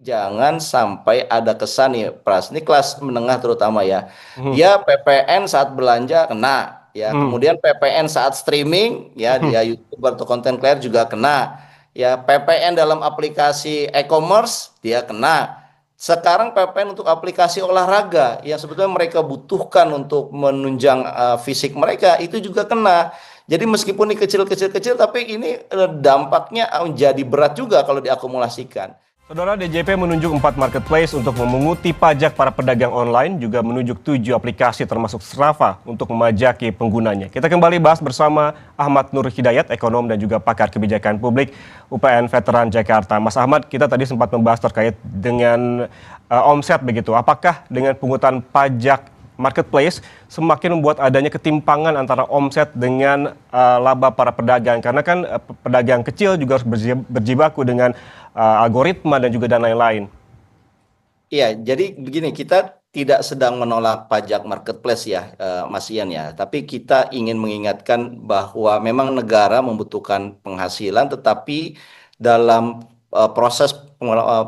jangan sampai ada kesan nih, Pras. Ini kelas menengah terutama ya. Mhm. Dia PPN saat belanja kena, ya. Mhm. Kemudian PPN saat streaming, ya, dia YouTuber atau content creator juga kena. Ya, PPN dalam aplikasi e-commerce dia kena. Sekarang PPN untuk aplikasi olahraga yang sebetulnya mereka butuhkan untuk menunjang fisik mereka itu juga kena. Jadi meskipun ini kecil-kecil, tapi ini dampaknya jadi berat juga kalau diakumulasikan. Saudara, DJP menunjuk 4 marketplace untuk memunguti pajak para pedagang online, juga menunjuk 7 aplikasi termasuk Strava untuk memajaki penggunanya. Kita kembali bahas bersama Ahmad Nur Hidayat, ekonom dan juga pakar kebijakan publik UPN Veteran Jakarta. Mas Ahmad, kita tadi sempat membahas terkait dengan omset begitu. Apakah dengan pungutan pajak marketplace semakin membuat adanya ketimpangan antara omset dengan laba para pedagang, karena kan pedagang kecil juga harus berjibaku dengan algoritma dan juga dan lain-lain. Iya, jadi begini, kita tidak sedang menolak pajak marketplace ya, Mas Ian ya. Tapi kita ingin mengingatkan bahwa memang negara membutuhkan penghasilan, tetapi dalam proses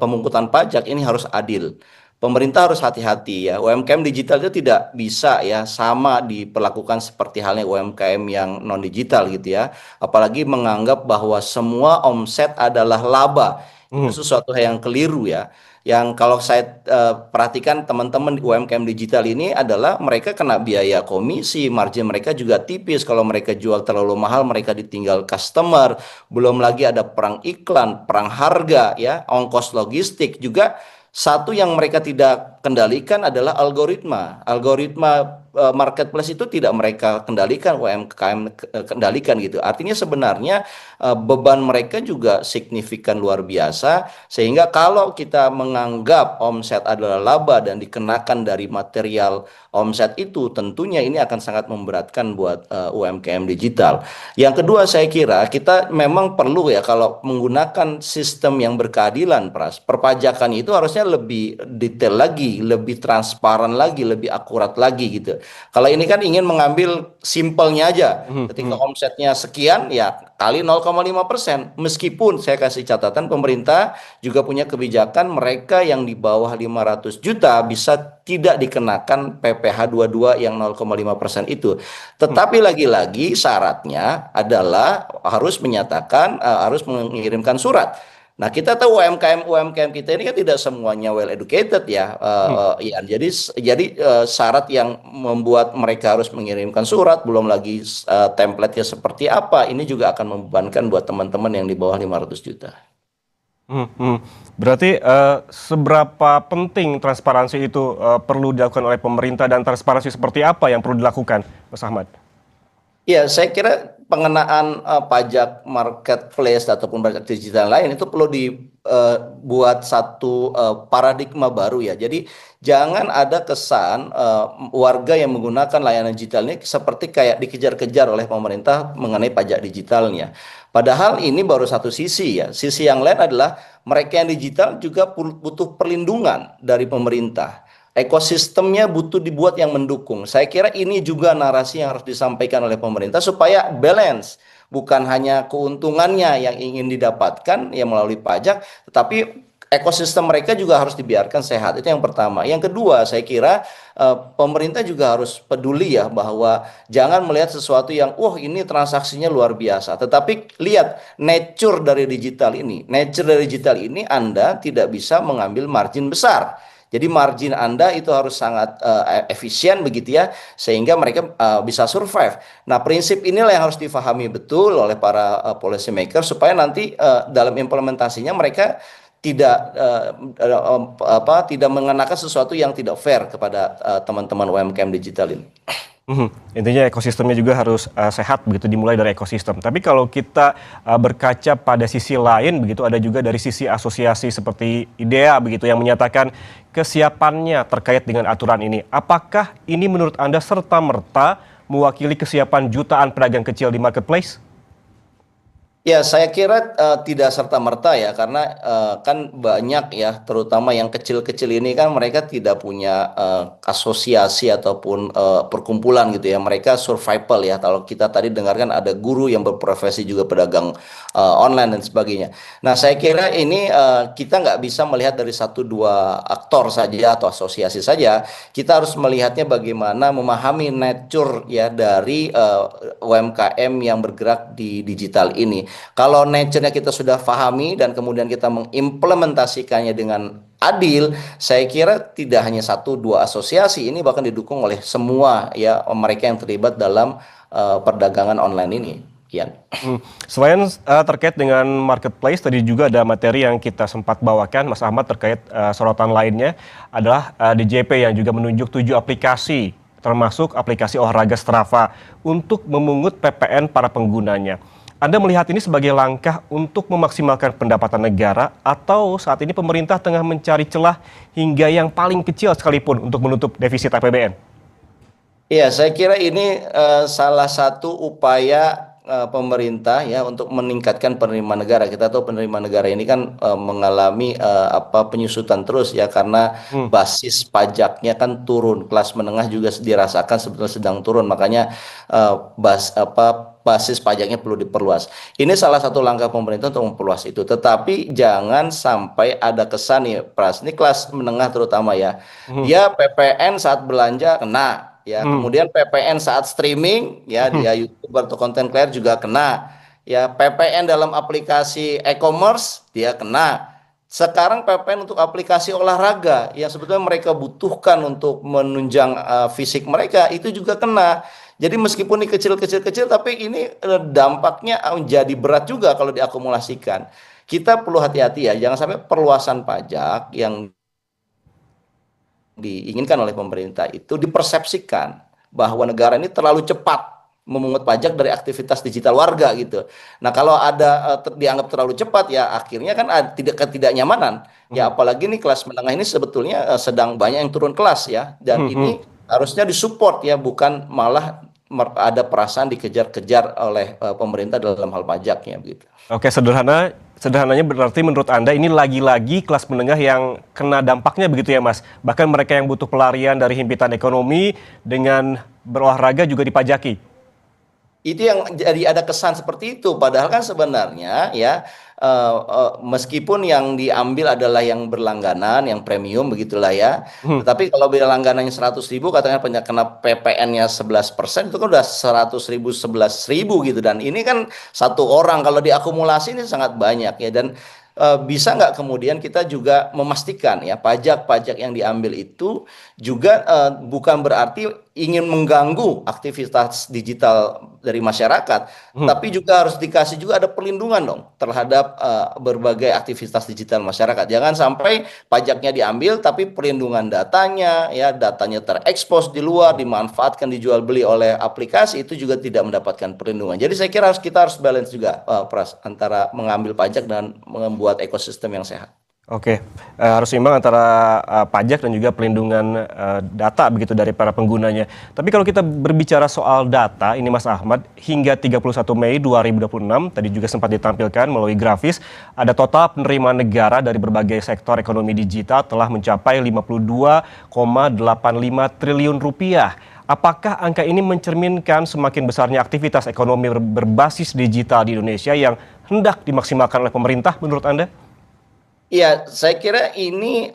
pemungkutan pajak ini harus adil. Pemerintah harus hati-hati ya. UMKM digital itu tidak bisa ya sama diperlakukan seperti halnya UMKM yang non digital gitu ya. Apalagi menganggap bahwa semua omset adalah laba. Itu Hmm. sesuatu yang keliru ya. Yang kalau saya perhatikan teman-teman di UMKM digital ini adalah mereka kena biaya komisi, margin mereka juga tipis. Kalau mereka jual terlalu mahal, mereka ditinggal customer. Belum lagi ada perang iklan, perang harga, ya, ongkos logistik juga. Satu yang mereka tidak kendalikan adalah algoritma. Algoritma marketplace itu tidak mereka kendalikan, UMKM kendalikan gitu. Artinya sebenarnya beban mereka juga signifikan luar biasa, sehingga kalau kita menganggap omset adalah laba dan dikenakan dari material omset itu, tentunya ini akan sangat memberatkan buat UMKM digital. Yang kedua, saya kira kita memang perlu ya kalau menggunakan sistem yang berkeadilan, Pras. Perpajakan itu harusnya lebih detail lagi, lebih transparan lagi, lebih akurat lagi gitu. Kalau ini kan ingin mengambil simpelnya aja. Hmm. Ketika Hmm. omsetnya sekian, ya kali 0,5%. Meskipun saya kasih catatan, pemerintah juga punya kebijakan mereka yang di bawah 500 juta bisa tidak dikenakan PPh 22 yang 0,5% itu. Hmm. Tetapi lagi-lagi syaratnya adalah harus menyatakan, harus mengirimkan surat. Nah, kita tahu UMKM kita ini kan tidak semuanya well educated ya, Hmm. Ian. Jadi syarat yang membuat mereka harus mengirimkan surat, belum lagi template-nya seperti apa, ini juga akan membebankan buat teman-teman yang di bawah 500 juta. Hmm. Hmm. Berarti seberapa penting transparansi itu perlu dilakukan oleh pemerintah, dan transparansi seperti apa yang perlu dilakukan, Mas Ahmad? Ya, saya kira pengenaan pajak marketplace ataupun pajak digital lain itu perlu dibuat satu paradigma baru ya. Jadi jangan ada kesan warga yang menggunakan layanan digital ini seperti kayak dikejar-kejar oleh pemerintah mengenai pajak digitalnya. Padahal ini baru satu sisi ya. Sisi yang lain adalah mereka yang digital juga butuh perlindungan dari pemerintah. Ekosistemnya butuh dibuat yang mendukung. Saya kira ini juga narasi yang harus disampaikan oleh pemerintah supaya balance, bukan hanya keuntungannya yang ingin didapatkan ya melalui pajak, tetapi ekosistem mereka juga harus dibiarkan sehat. Itu yang pertama. Yang kedua, saya kira pemerintah juga harus peduli ya bahwa jangan melihat sesuatu yang wah ini transaksinya luar biasa, tetapi lihat nature dari digital ini. Nature dari digital ini Anda tidak bisa mengambil margin besar. Jadi margin Anda itu harus sangat efisien begitu ya, sehingga mereka bisa survive. Nah, prinsip inilah yang harus difahami betul oleh para policy maker supaya nanti dalam implementasinya mereka tidak mengenakan sesuatu yang tidak fair kepada teman-teman UMKM digital ini. Mhm. Intinya ekosistemnya juga harus sehat begitu, dimulai dari ekosistem. Tapi kalau kita berkaca pada sisi lain begitu, ada juga dari sisi asosiasi seperti IDEA begitu yang menyatakan kesiapannya terkait dengan aturan ini. Apakah ini menurut Anda serta-merta mewakili kesiapan jutaan pedagang kecil di marketplace? Ya, saya kira tidak serta-merta ya, karena kan banyak ya, terutama yang kecil-kecil ini kan mereka tidak punya asosiasi ataupun perkumpulan gitu ya. Mereka survival ya. Kalau kita tadi dengarkan ada guru yang berprofesi juga pedagang online dan sebagainya. Nah, saya kira ini kita nggak bisa melihat dari satu dua aktor saja atau asosiasi saja. Kita harus melihatnya bagaimana memahami nature ya dari UMKM yang bergerak di digital ini. Kalau nature-nya kita sudah pahami dan kemudian kita mengimplementasikannya dengan adil, saya kira tidak hanya satu dua asosiasi ini, bahkan didukung oleh semua ya mereka yang terlibat dalam perdagangan online ini. Kian. Selain terkait dengan marketplace, tadi juga ada materi yang kita sempat bawakan, Mas Ahmad, terkait sorotan lainnya adalah DJP yang juga menunjuk 7 aplikasi, termasuk aplikasi olahraga Strava, untuk memungut PPN para penggunanya. Anda melihat ini sebagai langkah untuk memaksimalkan pendapatan negara, atau saat ini pemerintah tengah mencari celah hingga yang paling kecil sekalipun untuk menutup defisit APBN? Iya, saya kira ini salah satu upaya pemerintah ya untuk meningkatkan penerimaan negara. Kita tahu penerimaan negara ini kan mengalami penyusutan terus ya, karena basis pajaknya kan turun. Kelas menengah juga dirasakan sebetulnya sedang turun. Makanya basis pajaknya perlu diperluas. Ini salah satu langkah pemerintah untuk memperluas itu. Tetapi jangan sampai ada kesan nih, Pras. Ini kelas menengah terutama ya. Dia PPN saat belanja kena. Ya, kemudian PPN saat streaming, ya dia YouTuber atau content creator juga kena. Ya, PPN dalam aplikasi e-commerce dia kena. Sekarang PPN untuk aplikasi olahraga yang sebetulnya mereka butuhkan untuk menunjang fisik mereka itu juga kena. Jadi meskipun ini kecil-kecil, tapi ini dampaknya jadi berat juga kalau diakumulasikan. Kita perlu hati-hati ya, jangan sampai perluasan pajak yang diinginkan oleh pemerintah itu dipersepsikan bahwa negara ini terlalu cepat memungut pajak dari aktivitas digital warga gitu. Nah, kalau ada dianggap terlalu cepat ya akhirnya kan ada ketidaknyamanan. Ya apalagi nih kelas menengah ini sebetulnya sedang banyak yang turun kelas ya, dan ini harusnya disupport ya, bukan malah ada perasaan dikejar-kejar oleh pemerintah dalam hal pajaknya begitu. Oke, sederhananya berarti menurut Anda ini lagi-lagi kelas menengah yang kena dampaknya begitu ya, Mas? Bahkan mereka yang butuh pelarian dari himpitan ekonomi dengan berolahraga juga dipajaki. Itu yang jadi ada kesan seperti itu. Padahal kan sebenarnya ya meskipun yang diambil adalah yang berlangganan, yang premium begitulah ya. Tetapi kalau berlangganannya 100.000, katanya kena PPN-nya 11%, itu kan udah 100.000, 11.000 gitu. Dan ini kan satu orang kalau diakumulasi ini sangat banyak ya. Dan bisa nggak kemudian kita juga memastikan ya pajak-pajak yang diambil itu juga bukan berarti ingin mengganggu aktivitas digital dari masyarakat, tapi juga harus dikasih juga ada perlindungan dong terhadap berbagai aktivitas digital masyarakat. Jangan sampai pajaknya diambil tapi perlindungan datanya terekspos di luar, dimanfaatkan, dijual beli oleh aplikasi, itu juga tidak mendapatkan perlindungan. Jadi saya kira kita harus balance juga, Pras, antara mengambil pajak dan membuat ekosistem yang sehat. Oke, harus imbang antara pajak dan juga pelindungan data begitu dari para penggunanya. Tapi kalau kita berbicara soal data, ini Mas Ahmad, hingga 31 Mei 2026, tadi juga sempat ditampilkan melalui grafis, ada total penerimaan negara dari berbagai sektor ekonomi digital telah mencapai 52,85 triliun rupiah. Apakah angka ini mencerminkan semakin besarnya aktivitas ekonomi berbasis digital di Indonesia yang hendak dimaksimalkan oleh pemerintah menurut Anda? Iya, saya kira ini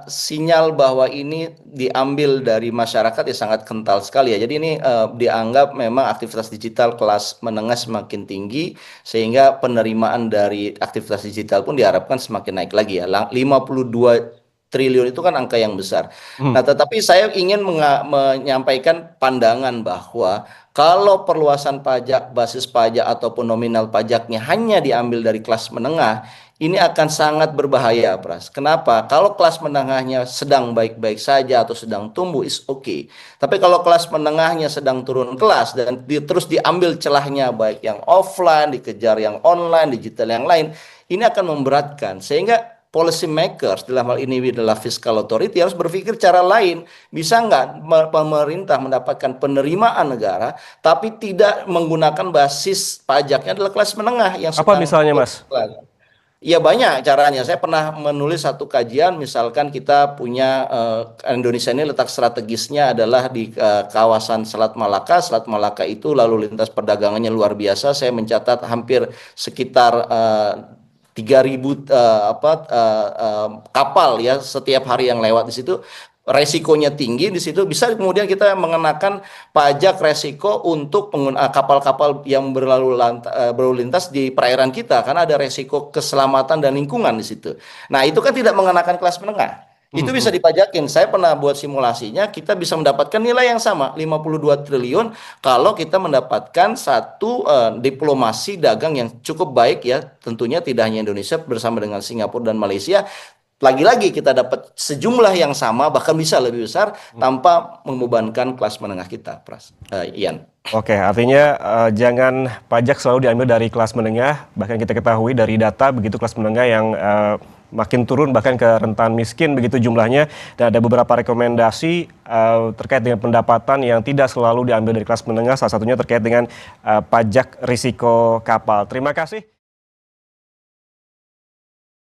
sinyal bahwa ini diambil dari masyarakat ya sangat kental sekali ya. Jadi ini dianggap memang aktivitas digital kelas menengah semakin tinggi, sehingga penerimaan dari aktivitas digital pun diharapkan semakin naik lagi ya. 52 triliun itu kan angka yang besar. Nah, tetapi saya ingin menyampaikan pandangan bahwa kalau perluasan pajak, basis pajak ataupun nominal pajaknya hanya diambil dari kelas menengah, ini akan sangat berbahaya, Pras. Kenapa? Kalau kelas menengahnya sedang baik-baik saja atau sedang tumbuh, is okay. Tapi kalau kelas menengahnya sedang turun kelas dan terus diambil celahnya, baik yang offline, dikejar yang online, digital yang lain, ini akan memberatkan. Sehingga policy makers, dalam hal ini adalah fiscal authority, harus berpikir cara lain. Bisa nggak pemerintah mendapatkan penerimaan negara, tapi tidak menggunakan basis pajaknya adalah kelas menengah yang Apa sedang. misalnya, Mas? Ya banyak caranya. Saya pernah menulis satu kajian, misalkan kita punya Indonesia ini letak strategisnya adalah di kawasan Selat Malaka. Selat Malaka itu lalu lintas perdagangannya luar biasa. Saya mencatat hampir sekitar 3.000 kapal ya setiap hari yang lewat di situ. Resikonya tinggi di situ, bisa kemudian kita mengenakan pajak resiko untuk kapal-kapal yang berlalu lintas di perairan kita karena ada resiko keselamatan dan lingkungan di situ. Nah, itu kan tidak mengenakan kelas menengah. Itu bisa dipajakin. Saya pernah buat simulasinya, kita bisa mendapatkan nilai yang sama, 52 triliun kalau kita mendapatkan satu diplomasi dagang yang cukup baik ya. Tentunya tidak hanya Indonesia bersama dengan Singapura dan Malaysia. Lagi-lagi kita dapat sejumlah yang sama, bahkan bisa lebih besar tanpa membebankan kelas menengah kita, Ian. Oke, artinya jangan pajak selalu diambil dari kelas menengah. Bahkan kita ketahui dari data begitu kelas menengah yang makin turun bahkan ke rentan miskin begitu jumlahnya. Dan ada beberapa rekomendasi terkait dengan pendapatan yang tidak selalu diambil dari kelas menengah. Salah satunya terkait dengan pajak risiko kapal. Terima kasih.